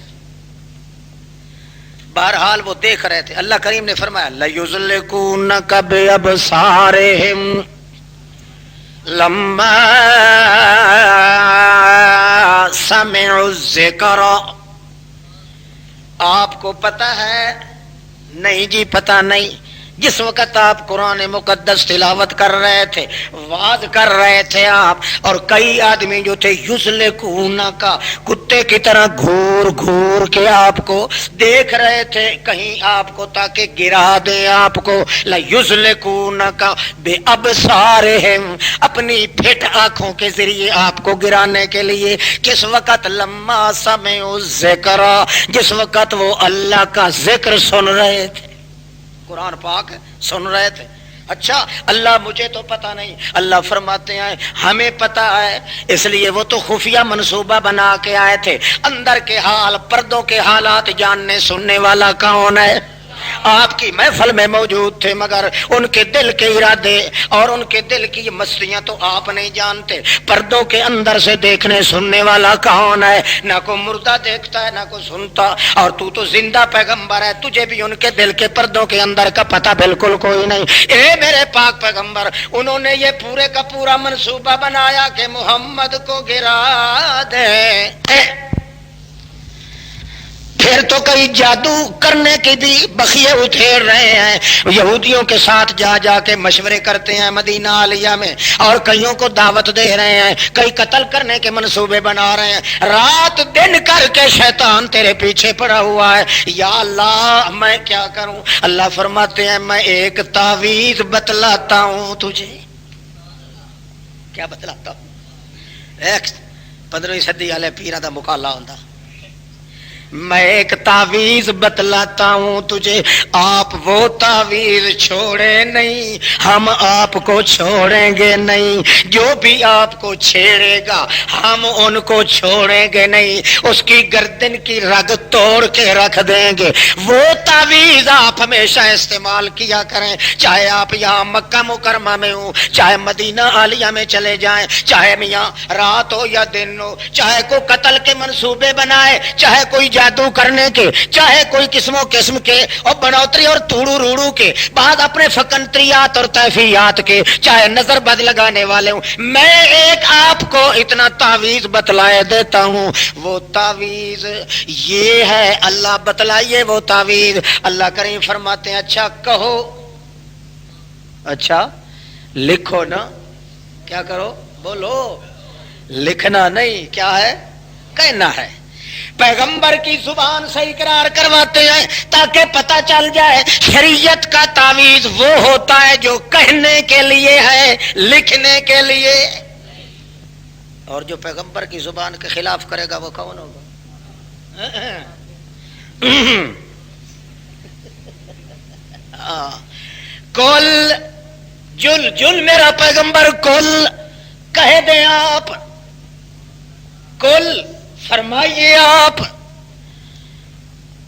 بہرحال وہ دیکھ رہے تھے. اللہ کریم نے فرمایا لَيُزْلِقُونَكَ بِأَبْصَارِهِمْ لَمَّا سَمِعُوا الذِّكْرَ. آپ کو پتہ ہے؟ نہیں جی پتہ نہیں. جس وقت آپ قرآن مقدس تلاوت کر رہے تھے, وعظ کر رہے تھے آپ, اور کئی آدمی جو تھے یُزْلِقُونَ کا کتے کی طرح گھور گھور کے آپ کو دیکھ رہے تھے کہیں آپ کو تاکہ گرا دیں آپ کو. لَيُزْلِقُونَكَ بِأَبْصَارِهِمْ اپنی پھٹ آنکھوں کے ذریعے آپ کو گرانے کے لیے. کس وقت؟ لَمَّا سَمِعُوا الذِّكْرَ جس وقت وہ اللہ کا ذکر سن رہے تھے, قرآن پاک سن رہے تھے. اچھا اللہ مجھے تو پتہ نہیں. اللہ فرماتے ہیں ہمیں پتہ ہے, اس لیے وہ تو خفیہ منصوبہ بنا کے آئے تھے. اندر کے حال, پردوں کے حالات جاننے سننے والا کون ہے؟ آپ کی محفل میں موجود تھے, مگر ان کے دل کے ارادے اور ان کے دل کی مستیاں تو آپ نہیں جانتے. پردوں کے اندر سے دیکھنے سننے والا کون ہے؟ نہ کوئی مردہ دیکھتا ہے نہ کوئی سنتا, اور تو زندہ پیغمبر ہے, تجھے بھی ان کے دل کے پردوں کے اندر کا پتہ بالکل کوئی نہیں. اے میرے پاک پیغمبر, انہوں نے یہ پورے کا پورا منصوبہ بنایا کہ محمد کو گرا دے. پھر تو کئی جادو کرنے کی بھی بخیے اتھیڑ رہے ہیں, یہودیوں کے ساتھ جا جا کے مشورے کرتے ہیں مدینہ عالیہ میں, اور کئیوں کو دعوت دے رہے ہیں, کئی قتل کرنے کے منصوبے بنا رہے ہیں. رات دن کر کے شیطان تیرے پیچھے پڑا ہوا ہے. یا اللہ میں کیا کروں؟ اللہ فرماتے ہیں میں ایک تعویذ بتلاتا ہوں تجھے. کیا بتلاتا ہوں؟ 15ویں صدی والے پیراں دا مقالہ ہوندا. میں ایک تعویذ بتلاتا ہوں تجھے, آپ وہ تعویذ چھوڑے نہیں, ہم آپ کو چھوڑیں گے نہیں. جو بھی آپ کو چھیڑے گا ہم ان کو چھوڑیں گے نہیں. اس کی گردن کی رگ توڑ کے رکھ دیں گے. وہ تعویذ آپ ہمیشہ استعمال کیا کریں, چاہے آپ یہاں مکہ مکرمہ میں ہوں, چاہے مدینہ عالیہ میں چلے جائیں, چاہے یہاں رات ہو یا دن ہو, چاہے کوئی قتل کے منصوبے بنائے, چاہے کوئی جادو کرنے کے, چاہے کوئی قسم کے اور بنوتری اور توڑو روڑو کے, بعد اپنے فکنتریات اور تیفیات کے, چاہے نظر بد لگانے والے ہوں, میں ایک آپ کو اتنا تعویذ بتلائے دیتا ہوں. وہ تعویذ یہ ہے, اللہ بتلائیے وہ تعویذ. اللہ کریم فرماتے ہیں اچھا کہو, اچھا لکھو نا. کیا کرو؟ بولو. لکھنا نہیں, کیا ہے؟ کہنا ہے. پیغمبر کی زبان سے اقرار کرواتے ہیں تاکہ پتہ چل جائے شریعت کا تعویذ وہ ہوتا ہے جو کہنے کے لیے ہے, لکھنے کے لیے. اور جو پیغمبر کی زبان کے خلاف کرے گا وہ کون ہوگا؟ کل جل میرا پیغمبر کل کہہ دیں آپ, کل فرمائیے آپ,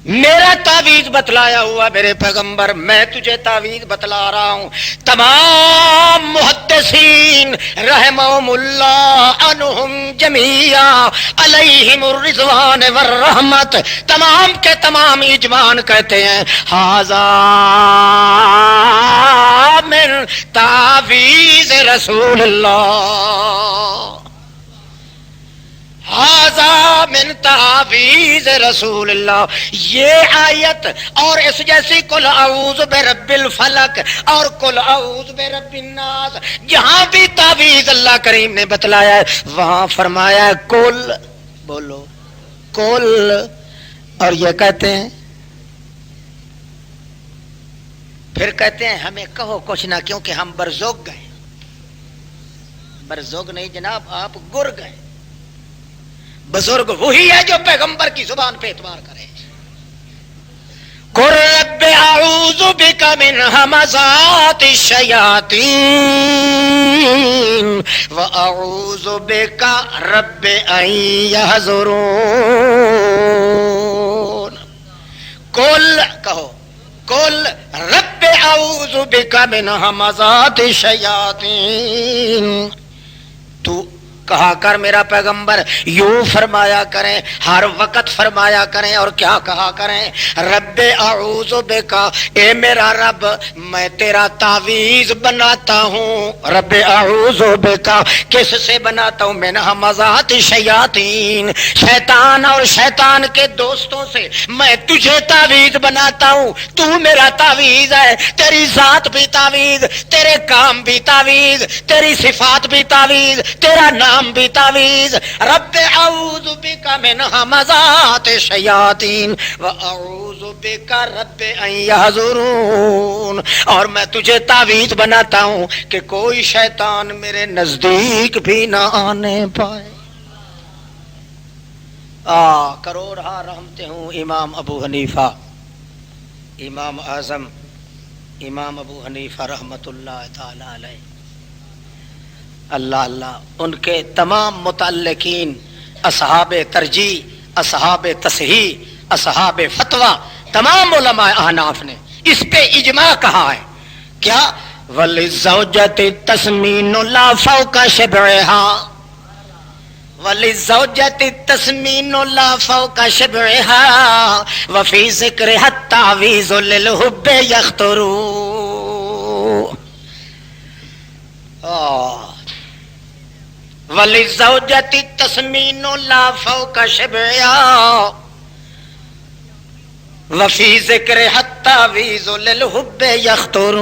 میرا تعویذ بتلایا ہوا میرے پیغمبر, میں تجھے تعویذ بتلا رہا ہوں. تمام محدثین رحمہم اللہ عنہم جمیعا علیہم الرضوان والرحمت, تمام کے تمام اجماع کہتے ہیں ھذا من تعویذ رسول اللہ, ھذا من تعویذ رسول اللہ، یہ آیت اور اس جیسی قل اعوذ برب الفلق اور قل اعوذ برب الناس، جہاں بھی تعویذ اللہ کریم نے بتلایا ہے وہاں فرمایا ہے قل، بولو قل، اور یہ کہتے ہیں پھر کہتے ہیں ہمیں کہو کچھ نہ، کیونکہ ہم برزوگ گئے. برزوگ نہیں جناب، آپ گر گئے. بزرگ وہی ہے جو پیغمبر کی زبان پہ اعتبار کرے. قل رب اعوذ بک من ہمزات الشیاطین واعوذ بک رب ان یحضرون. قل کہو، قل رب اعوذ بک من ہمزات الشیاطین، تو کہا کر میرا پیغمبر، یوں فرمایا کریں، ہر وقت فرمایا کریں. اور کیا کہا کریں؟ رب اعوذ بکا، اے میرا رب میں تیرا تعویذ بناتا ہوں. رب اعوذ بکا کس سے بناتا ہوں؟ من ہمزات الشیاطین، شیطان اور شیطان کے دوستوں سے میں تجھے تعویذ بناتا ہوں. تو میرا تعویذ ہے، تیری ذات بھی تعویذ، تیرے کام بھی تعویذ، تیری صفات بھی تعویذ، تیرا نام بھی تعویذ. رب اعوذ بک من ہمزات الشیاطین واعوذ بک رب ان یحضرون. اور میں تجھے تعویذ بناتا ہوں کہ کوئی شیطان میرے نزدیک بھی نہ آنے پائے. کروڑ ہاں رحمتے ہوں امام ابو حنیفہ، امام اعظم امام ابو حنیفہ رحمت اللہ تعالی علیہ. اللہ اللہ، ان کے تمام متعلقین، اصحاب ترجیح، اصحاب تصحیح، اصحاب فتویٰ، تمام علماء احناف نے اس پہ اجماع کہا ہے. کیا؟ وَلِلزَّوْجَةِ التَّسْمِينُ لَا فَوْقَ شِبْعِهَا، وَلِلزَّوْجَةِ التَّسْمِينُ لَا فَوْقَ شِبْعِهَا وَفِي ذِكْرِهَا التَّعْوِيذُ لِلْحُبِّ يَخْطُرُ. وَلِلزَّوْجَةِ التَّسْمِينُ لَا فَوْقَ شِبْعِهَا وَفِي ذِكْرِهَا التَّعْوِيذُ لِلْحُبِّ يَخْطُرُ.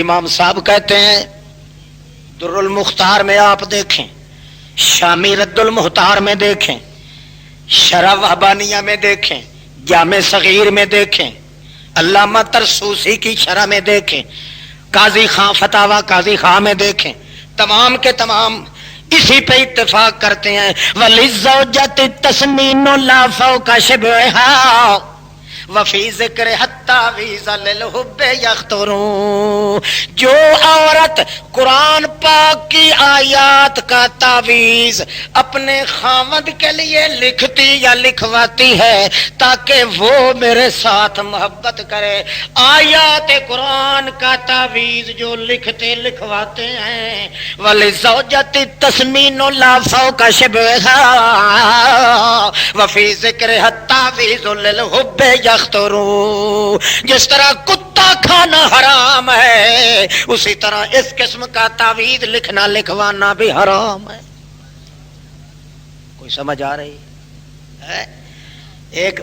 امام صاحب کہتے ہیں، در المختار میں آپ دیکھیں، شامی رد المختار میں دیکھیں، شرح وہبانیہ میں دیکھیں، جامع صغیر میں دیکھیں، علامہ ترسوسی کی شرح میں دیکھیں، قاضی خان فتاوی قاضی خان میں دیکھیں، تمام کے تمام اسی پہ اتفاق کرتے ہیں. وَلِلزَّوْجَةِ التَّسْمِينُ لَا فَوْقَ شِبْعِهَا وَفِي ذِكْرِهَا التَّعْوِيذُ لِلْحُبِّ يَخْطُرُ. جو عورت قرآن پاک کی آیات کا تعویذ اپنے خاوند کے لیے لکھتی یا لکھواتی ہے تاکہ وہ میرے ساتھ محبت کرے، آیات قرآن کا تعویذ جو لکھتے لکھواتے ہیں، وَلِلزَّوْجَةِ التَّسْمِينُ لَا فَوْقَ شِبْعِهَا وَفِي ذِكْرِهَا التَّعْوِيذُ لِلْحُبِّ يَخْطُرُ. جس طرح کتا کھانا حرام ہے اسی طرح اس قسم کا تعویذ لکھنا لکھوانا بھی حرام ہے. کوئی سمجھ آ رہی ہے؟ ایک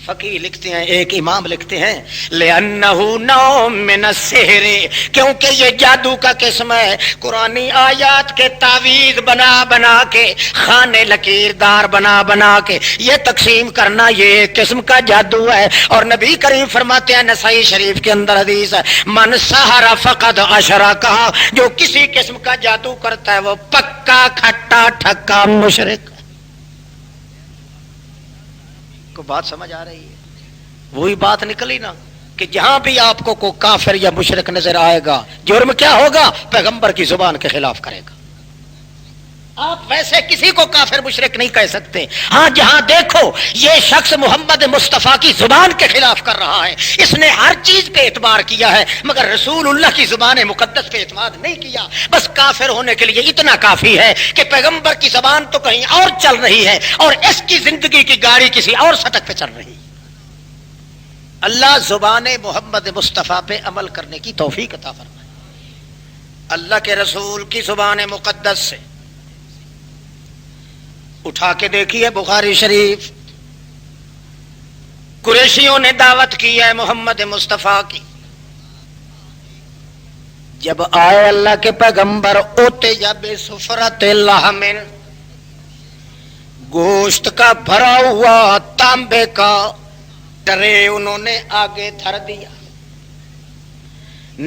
فقیہ لکھتے ہیں، ایک امام لکھتے ہیں، لِأَنَّهُ نَوْعٌ مِّنَ السِّحْرِ، کیونکہ یہ جادو کا قسم ہے. قرآنی آیات کے تعویذ بنا بنا کے، خانے لکیردار بنا بنا کے یہ تقسیم کرنا یہ ایک قسم کا جادو ہے. اور نبی کریم فرماتے ہیں، نسائی شریف کے اندر حدیث ہے، من سحر فقد اشرک، جو کسی قسم کا جادو کرتا ہے وہ پکا کھٹا ٹھکا مشرک. کو بات سمجھ آ رہی ہے؟ وہی بات نکلی نا کہ جہاں بھی آپ کو کوئی کافر یا مشرک نظر آئے گا، جرم کیا ہوگا؟ پیغمبر کی زبان کے خلاف کرے گا. آپ ویسے کسی کو کافر مشرک نہیں کہہ سکتے. ہاں جہاں دیکھو یہ شخص محمد مصطفیٰ کی زبان کے خلاف کر رہا ہے، اس نے ہر چیز پہ اعتبار کیا ہے مگر رسول اللہ کی زبان مقدس پہ اعتماد نہیں کیا. بس کافر ہونے کے لیے اتنا کافی ہے کہ پیغمبر کی زبان تو کہیں اور چل رہی ہے اور اس کی زندگی کی گاڑی کسی اور سڑک پہ چل رہی ہے. اللہ زبان محمد مصطفیٰ پہ عمل کرنے کی توفیق عطا فرمائے. اللہ کے رسول کی زبان مقدس سے اٹھا کے دیکھیے بخاری شریف، قریشیوں نے دعوت کی ہے محمد مصطفیٰ کی. جب آئے اللہ کے پیغمبر اوتے یا بے سفرت لحم، گوشت کا بھرا ہوا تانبے کا ٹرے انہوں نے آگے دھر دیا.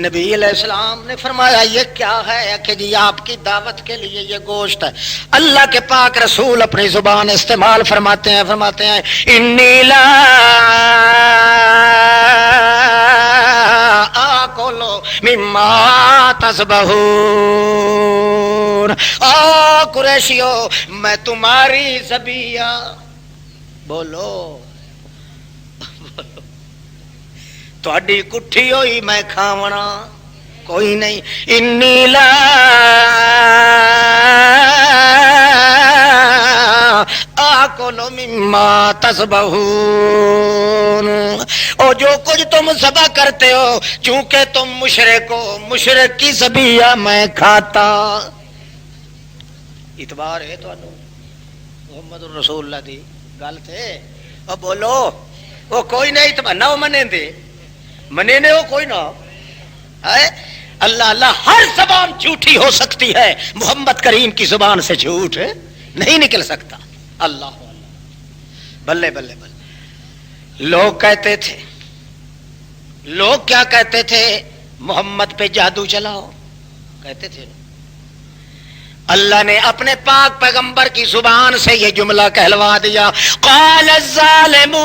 نبی علیہ السلام نے فرمایا یہ کیا ہے؟ کہ جی آپ کی دعوت کے لیے یہ گوشت ہے. اللہ کے پاک رسول اپنی زبان استعمال فرماتے ہیں انی لا آکل مما تذبحون. او قریشیو میں تمہاری ذبیحہ، بولو تہاڈی کٹھی ہوئی میں کھاونا کوئی نہیں. انی لا آکل مما تذبحون. اور جو کچھ تم ذبح کرتے ہو چونکہ تم مشرک ہو، مشرک کی ذبیحہ میں کھاتا. اعتبار ہے تو محمد الرسول اللہ دی گل تھے. اور بولو وہ کوئی نہیں اعتبار نہ منے دے منے نے وہ کوئی نہ. اللہ اللہ ہر زبان جھوٹی ہو سکتی ہے، محمد کریم کی زبان سے جھوٹ نہیں نکل سکتا. اللہ بلے بلے بلے. لوگ کہتے تھے، لوگ کیا کہتے تھے؟ محمد پہ جادو چلاؤ کہتے تھے. اللہ نے اپنے پاک پیغمبر کی زبان سے یہ جملہ کہلوا دیا، قال الظالمون.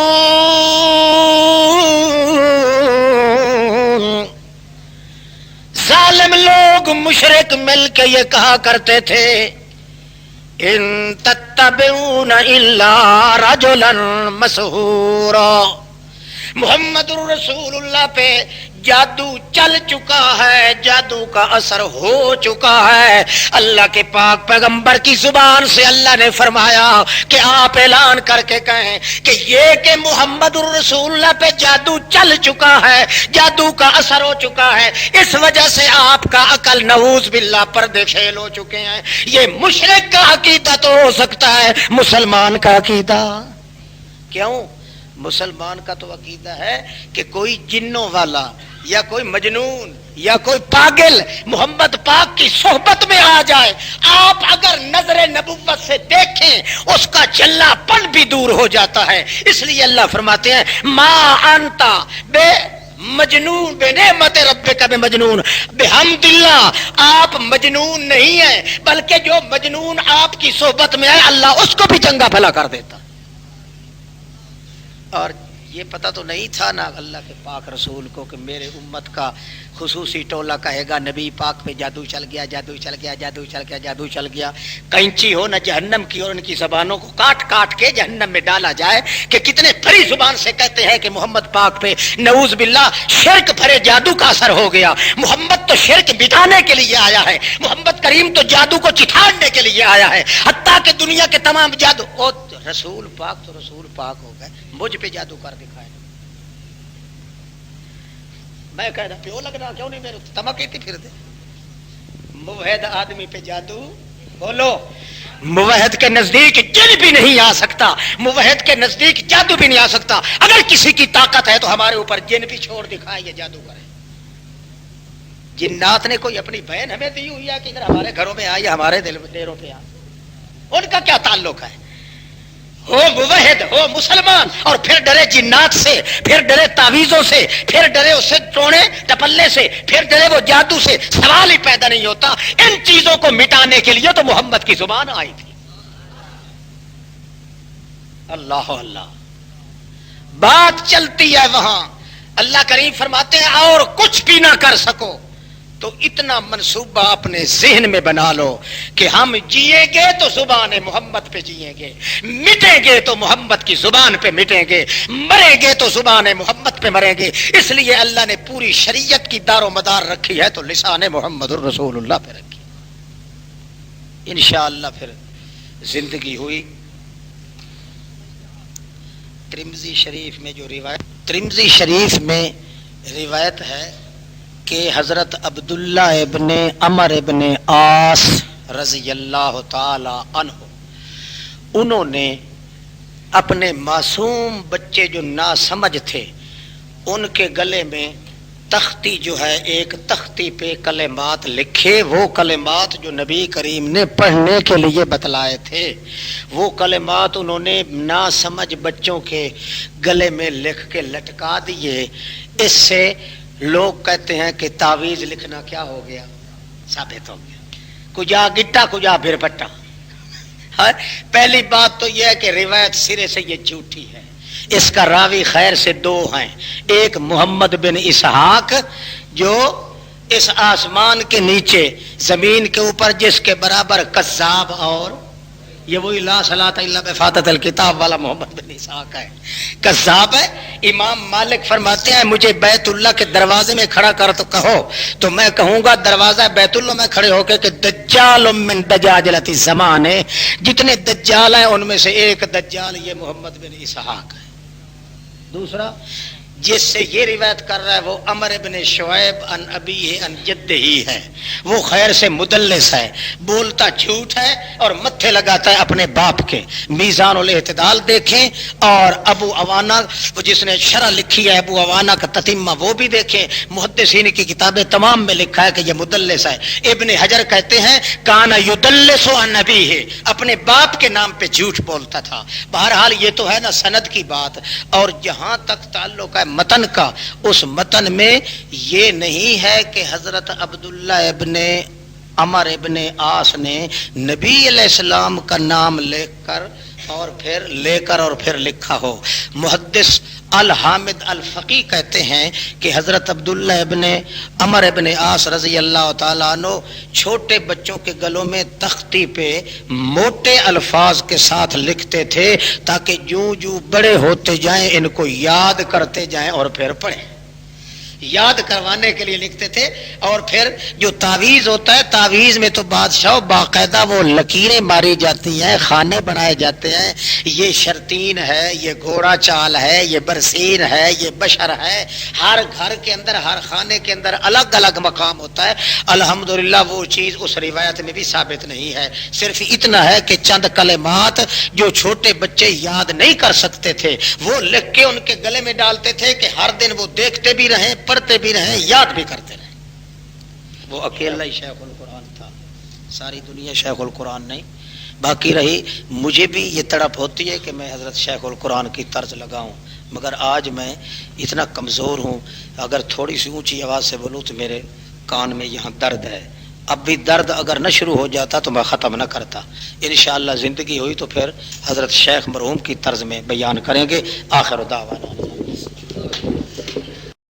ظالم لوگ مشرک مل کے یہ کہا کرتے تھے ان تتبعون الا رجلا مسحورا. محمد الرسول اللہ پہ جادو چل چکا ہے، جادو کا اثر ہو چکا ہے. اللہ کے پاک پیغمبر کی زبان سے اللہ نے فرمایا کہ آپ اعلان کر کے کہیں کہ یہ کہ محمد الرسول اللہ پہ جادو چل چکا ہے، جادو کا اثر ہو چکا ہے، اس وجہ سے آپ کا عقل نعوذ باللہ پردے فیل ہو چکے ہیں. یہ مشرک کا عقیدہ تو ہو سکتا ہے، مسلمان کا عقیدہ کیوں؟ مسلمان کا تو عقیدہ ہے کہ کوئی جنوں والا یا کوئی مجنون یا کوئی پاگل محمد پاک کی صحبت میں آ جائے، آپ اگر نظر نبوت سے دیکھیں اس کا جلا پن بھی دور ہو جاتا ہے. اس لیے اللہ فرماتے ہیں ما انتا بے مجنون بے نعمت ربک بے مجنون بحمد اللہ. آپ مجنون نہیں ہیں بلکہ جو مجنون آپ کی صحبت میں آئے اللہ اس کو بھی چنگا بھلا کر دیتا. اور یہ پتہ تو نہیں تھا نا اللہ کے پاک رسول کو کہ میرے امت کا خصوصی ٹولہ کہے گا نبی پاک پہ جادو چل گیا، جادو چل گیا، جادو چل گیا، جادو چل گیا. کینچی ہو نہ جہنم کی اور ان کی زبانوں کو کاٹ کاٹ کے جہنم میں ڈالا جائے کہ کتنے بڑی زبان سے کہتے ہیں کہ محمد پاک پہ نعوذ باللہ شرک بھرے جادو کا اثر ہو گیا. محمد تو شرک بٹھانے کے لیے آیا ہے، محمد کریم تو جادو کو چٹھاڑنے کے لیے آیا ہے. حتیٰ کہ دنیا کے تمام جادو او رسول پاک تو رسول پاک ہو گئے، مجھ پہ جادو کر دکھائے. میں کہہ رہا پیو لگنا کیوں نہیں میرے تمکی تھی پھر دے. موحد آدمی پہ جادو، بولو موحد کے نزدیک جن بھی نہیں آ سکتا، موحد کے نزدیک جادو بھی نہیں آ سکتا. اگر کسی کی طاقت ہے تو ہمارے اوپر جن بھی چھوڑ دکھائے یہ جادو کرے. جنات نے کوئی اپنی بہن ہمیں دی ہوئی ہے کہ ادھر ہمارے گھروں میں آئی، ہمارے ڈیروں پہ آ، ان کا کیا تعلق ہے؟ ہو موحد ہو مسلمان اور پھر ڈرے جنات سے، پھر ڈرے تعویذوں سے، پھر ڈرے اسے ٹونے ٹپلے سے، پھر ڈرے وہ جادو سے. سوال ہی پیدا نہیں ہوتا. ان چیزوں کو مٹانے کے لیے تو محمد کی زبان آئی تھی. اللہ اللہ بات چلتی ہے وہاں. اللہ کریم فرماتے ہیں اور کچھ بھی نہ کر سکو تو اتنا منصوبہ اپنے ذہن میں بنا لو کہ ہم جییں گے تو زبان محمد پہ جییں گے، مٹیں گے تو محمد کی زبان پہ مٹیں گے، مریں گے تو زبان محمد پہ مریں گے. اس لیے اللہ نے پوری شریعت کی دار و مدار رکھی ہے تو لسان محمد الرسول اللہ پہ رکھی. انشاءاللہ پھر زندگی ہوئی. ترمذی شریف میں جو روایت، ترمذی شریف میں روایت ہے کہ حضرت عبداللہ ابن عمر ابن عاص رضی اللہ تعالی عنہ انہوں نے اپنے معصوم بچے جو ناسمجھ تھے ان کے گلے میں تختی جو ہے ایک تختی پہ کلمات لکھے، وہ کلمات جو نبی کریم نے پڑھنے کے لیے بتلائے تھے، وہ کلمات انہوں نے ناسمجھ بچوں کے گلے میں لکھ کے لٹکا دیے۔ اس سے لوگ کہتے ہیں کہ تعویذ لکھنا کیا ہو گیا؟ ثابت ہو گیا۔ کجا گٹا کجا بھر پٹا۔ پہلی بات تو یہ ہے کہ روایت سرے سے یہ جھوٹی ہے، اس کا راوی خیر سے دو ہیں، ایک محمد بن اسحاق جو اس آسمان کے نیچے زمین کے اوپر جس کے برابر کذاب، اور یہ وہی لا صلاۃ الا بفاتحۃ الکتاب والا محمد بن اسحاق ہے، کذاب ہے۔ امام مالک فرماتے ہیں مجھے بیت اللہ کے دروازے میں کھڑا کر تو کہو تو میں کہوں گا دروازہ بیت اللہ میں کھڑے ہو کے کہ دجال من دجاجلۃ الزمان ہے، جتنے دجال ہیں ان میں سے ایک دجال یہ محمد بن اسحاق ہے۔ دوسرا جس سے یہ روایت کر رہا ہے وہ عمر ابن شعیب عن ابیہ عن جدہ ہی ہے، وہ خیر سے مدلس ہے، بولتا جھوٹ ہے اور متھے لگاتا ہے اپنے باپ کے۔ میزان الاعتدال دیکھیں، اور ابو عوانہ جس نے شرح لکھی ہے ابو عوانہ کا تتمہ وہ بھی دیکھیں، محدثین کی کتابیں تمام میں لکھا ہے کہ یہ مدلس ہے۔ ابن حجر کہتے ہیں کان یدلس عن ابیہ، اپنے باپ کے نام پہ جھوٹ بولتا تھا۔ بہرحال یہ تو ہے نا سند کی بات، اور جہاں تک تعلق ہے متن کا، اس متن میں یہ نہیں ہے کہ حضرت عبداللہ ابن عمر ابن عاص نے نبی علیہ السلام کا نام اور پھر لکھا ہو۔ محدث الحامد الفقی کہتے ہیں کہ حضرت عبداللہ ابن عمر ابن عاص رضی اللہ تعالیٰ عنہ چھوٹے بچوں کے گلوں میں تختی پہ موٹے الفاظ کے ساتھ لکھتے تھے تاکہ جو بڑے ہوتے جائیں ان کو یاد کرتے جائیں اور پھر پڑھیں، یاد کروانے کے لیے لکھتے تھے۔ اور پھر جو تعویذ ہوتا ہے، تعویذ میں تو بادشاہ باقاعدہ وہ لکیریں ماری جاتی ہیں، خانے بنائے جاتے ہیں، یہ شرطین ہے، یہ گھوڑا چال ہے، یہ برسین ہے، یہ بشر ہے، ہر گھر کے اندر ہر خانے کے اندر الگ الگ مقام ہوتا ہے۔ الحمدللہ وہ چیز اس روایت میں بھی ثابت نہیں ہے، صرف اتنا ہے کہ چند کلمات جو چھوٹے بچے یاد نہیں کر سکتے تھے وہ لکھ کے ان کے گلے میں ڈالتے تھے کہ ہر دن وہ دیکھتے بھی رہیں، پڑھتے بھی رہیں، یاد بھی کرتے رہیں۔ وہ اکیلا ہی شیخ القرآن تھا، ساری دنیا شیخ القرآن نہیں۔ باقی رہی مجھے بھی یہ تڑپ ہوتی ہے کہ میں حضرت شیخ القرآن کی طرز لگاؤں، مگر آج میں اتنا کمزور ہوں، اگر تھوڑی سی اونچی آواز سے بولوں تو میرے کان میں یہاں درد ہے۔ اب بھی درد اگر نہ شروع ہو جاتا تو میں ختم نہ کرتا۔ انشاءاللہ زندگی ہوئی تو پھر حضرت شیخ مرحوم کی طرز میں بیان کریں گے۔ آخر دعوانا